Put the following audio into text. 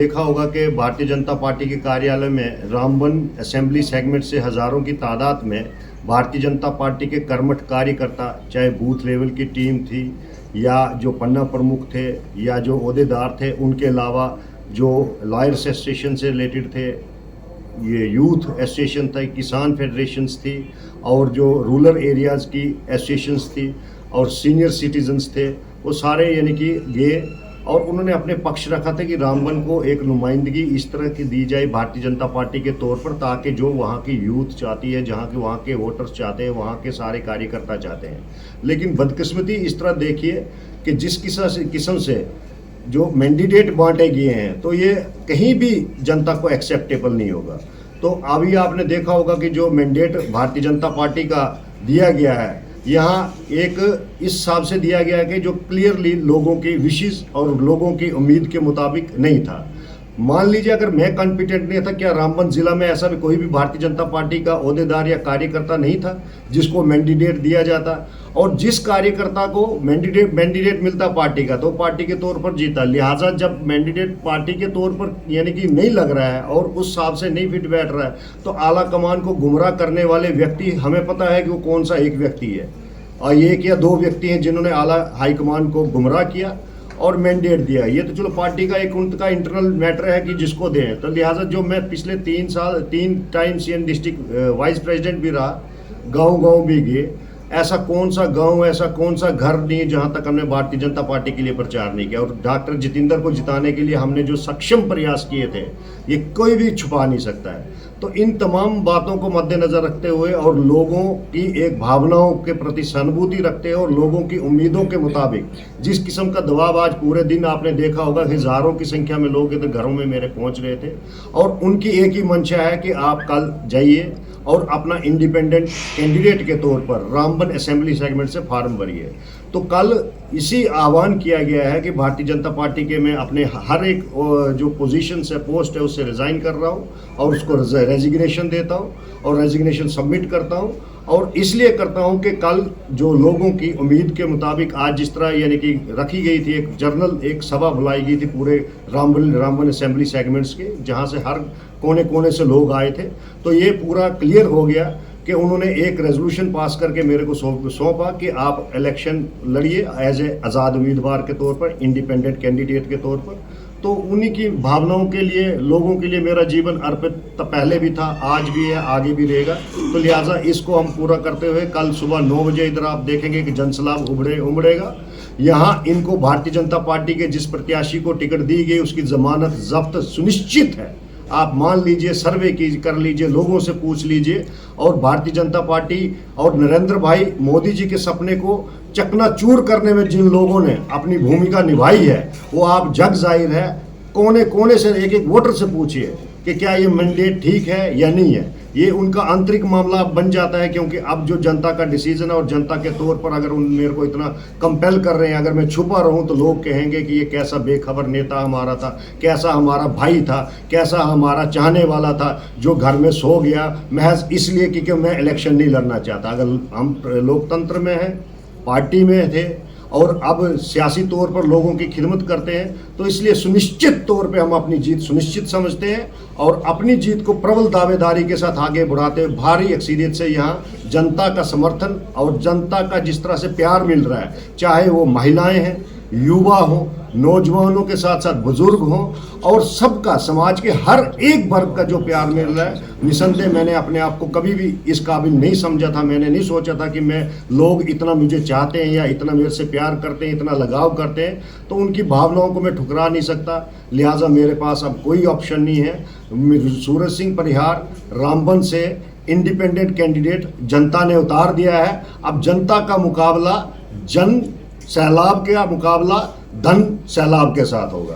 देखा होगा कि भारतीय जनता पार्टी के कार्यालय में रामबन असेंबली सेगमेंट से हज़ारों की तादाद में भारतीय जनता पार्टी के कर्मठ कार्यकर्ता, चाहे बूथ लेवल की टीम थी या जो पन्ना प्रमुख थे या जो ओहदेदार थे, उनके अलावा जो लॉयर्स एसोसिएशन से रिलेटेड थे, ये यूथ एसोसिएशन था, किसान फेडरेशंस थी और जो रूरल एरियाज़ की एसोसिएशंस थी और सीनियर सिटीजन्स थे, वो सारे यानी कि गए और उन्होंने अपने पक्ष रखा था कि रामबन को एक नुमाइंदगी इस तरह की दी जाए भारतीय जनता पार्टी के तौर पर, ताकि जो वहाँ की यूथ चाहती है, जहाँ के वहाँ के वोटर्स चाहते हैं, वहाँ के सारे कार्यकर्ता चाहते हैं। लेकिन बदकिस्मती इस तरह देखिए कि जिस किस्म से जो मैंडेट बांटे गए हैं, तो ये कहीं भी जनता को एक्सेप्टेबल नहीं होगा। तो अभी आपने देखा होगा कि जो मैंडेट भारतीय जनता पार्टी का दिया गया है, यहाँ एक इस हिसाब से दिया गया है कि जो क्लियरली लोगों की विशेस और लोगों की उम्मीद के मुताबिक नहीं था। मान लीजिए अगर मैं कॉन्फिडेंट नहीं था, क्या रामबन जिला में ऐसा भी कोई भी भारतीय जनता पार्टी का ओहदेदार या कार्यकर्ता नहीं था जिसको मैंडेट दिया जाता, और जिस कार्यकर्ता को मैंडेट मिलता पार्टी का, तो पार्टी के तौर पर जीता। लिहाजा जब मैंडेट पार्टी के तौर पर यानी कि नहीं लग रहा है और उस हिसाब से नहीं फिट बैठ रहा है, तो आला कमान को गुमराह करने वाले व्यक्ति, हमें पता है कि वो कौन सा एक व्यक्ति है, और एक या दो व्यक्ति हैं जिन्होंने आला हाईकमान को गुमराह किया और मैंडेट दिया। ये तो चलो पार्टी का एक उनका इंटरनल मैटर है कि जिसको दें। तो लिहाजा जो मैं पिछले 3 टाइम्स डिस्ट्रिक्ट वाइस प्रेसिडेंट भी रहा, गांव भी गए, ऐसा कौन सा गांव, ऐसा कौन सा घर नहीं है जहां तक हमने भारतीय जनता पार्टी के लिए प्रचार नहीं किया। और डॉक्टर जितेंद्र को जिताने के लिए हमने जो सक्षम प्रयास किए थे, ये कोई भी छुपा नहीं सकता है। तो इन तमाम बातों को मद्देनजर रखते हुए और लोगों की एक भावनाओं के प्रति सहानुभूति रखते हुए और लोगों की उम्मीदों के मुताबिक जिस किस्म का दबाव आज पूरे दिन आपने देखा होगा, हजारों की संख्या में लोग इधर घरों में मेरे पहुंच रहे थे, और उनकी एक ही मंशा है कि आप कल जाइए और अपना इंडिपेंडेंट कैंडिडेट के तौर पर रामबन असेंबली सेगमेंट से फार्म भरिए। तो कल इसी आह्वान किया गया है कि भारतीय जनता पार्टी के मैं अपने हर एक जो पोजीशन से पोस्ट है उससे रिज़ाइन कर रहा हूँ और उसको रेजिग्नेशन देता हूँ और रेजिग्नेशन सबमिट करता हूँ। और इसलिए करता हूं कि कल जो लोगों की उम्मीद के मुताबिक आज जिस तरह यानी कि रखी गई थी, एक सभा बुलाई गई थी पूरे रामबन असेंबली सेगमेंट्स के, जहां से हर कोने कोने से लोग आए थे, तो ये पूरा क्लियर हो गया कि उन्होंने एक रेजोल्यूशन पास करके मेरे को सौंपा कि आप इलेक्शन लड़िए एज ए आज़ाद उम्मीदवार के तौर पर, इंडिपेंडेंट कैंडिडेट के तौर पर। तो उन्हीं की भावनाओं के लिए, लोगों के लिए मेरा जीवन अर्पित पहले भी था, आज भी है, आगे भी रहेगा। तो लिहाजा इसको हम पूरा करते हुए कल सुबह 9 बजे इधर आप देखेंगे कि जनसलाब उमड़ेगा। यहाँ इनको भारतीय जनता पार्टी के जिस प्रत्याशी को टिकट दी गई उसकी जमानत जब्त सुनिश्चित है। आप मान लीजिए, सर्वे कर लीजिए, लोगों से पूछ लीजिए, और भारतीय जनता पार्टी और नरेंद्र भाई मोदी जी के सपने को चकनाचूर करने में जिन लोगों ने अपनी भूमिका निभाई है, वो आप जग जाहिर है। कोने कोने से एक एक वोटर से पूछिए कि क्या ये मैंडेट ठीक है या नहीं है। ये उनका आंतरिक मामला बन जाता है, क्योंकि अब जो जनता का डिसीजन है और जनता के तौर पर अगर उन मेरे को इतना कंपेल कर रहे हैं, अगर मैं छुपा रहूं तो लोग कहेंगे कि ये कैसा बेखबर नेता हमारा था, कैसा हमारा भाई था, कैसा हमारा चाहने वाला था जो घर में सो गया महज इसलिए कि मैं इलेक्शन नहीं लड़ना चाहता। अगर हम लोकतंत्र में हैं, पार्टी में थे और अब सियासी तौर पर लोगों की खिदमत करते हैं, तो इसलिए सुनिश्चित तौर पे हम अपनी जीत सुनिश्चित समझते हैं और अपनी जीत को प्रबल दावेदारी के साथ आगे बढ़ाते हुए भारी अक्सरियत से यहाँ जनता का समर्थन और जनता का जिस तरह से प्यार मिल रहा है, चाहे वो महिलाएं हैं, युवा हो, नौजवानों के साथ साथ बुजुर्ग हों, और सबका, समाज के हर एक वर्ग का जो प्यार मिल रहा है, निसंदेह मैंने अपने आप को कभी भी इस काबिल नहीं समझा था। मैंने नहीं सोचा था कि मैं लोग इतना मुझे चाहते हैं या इतना मेरे से प्यार करते हैं, इतना लगाव करते हैं, तो उनकी भावनाओं को मैं ठुकरा नहीं सकता। लिहाजा मेरे पास अब कोई ऑप्शन नहीं है। सूरज सिंह परिहार रामबन से इंडिपेंडेंट कैंडिडेट जनता ने उतार दिया है। अब जनता का मुकाबला जन सैलाब का मुकाबला धन सैलाब के साथ होगा।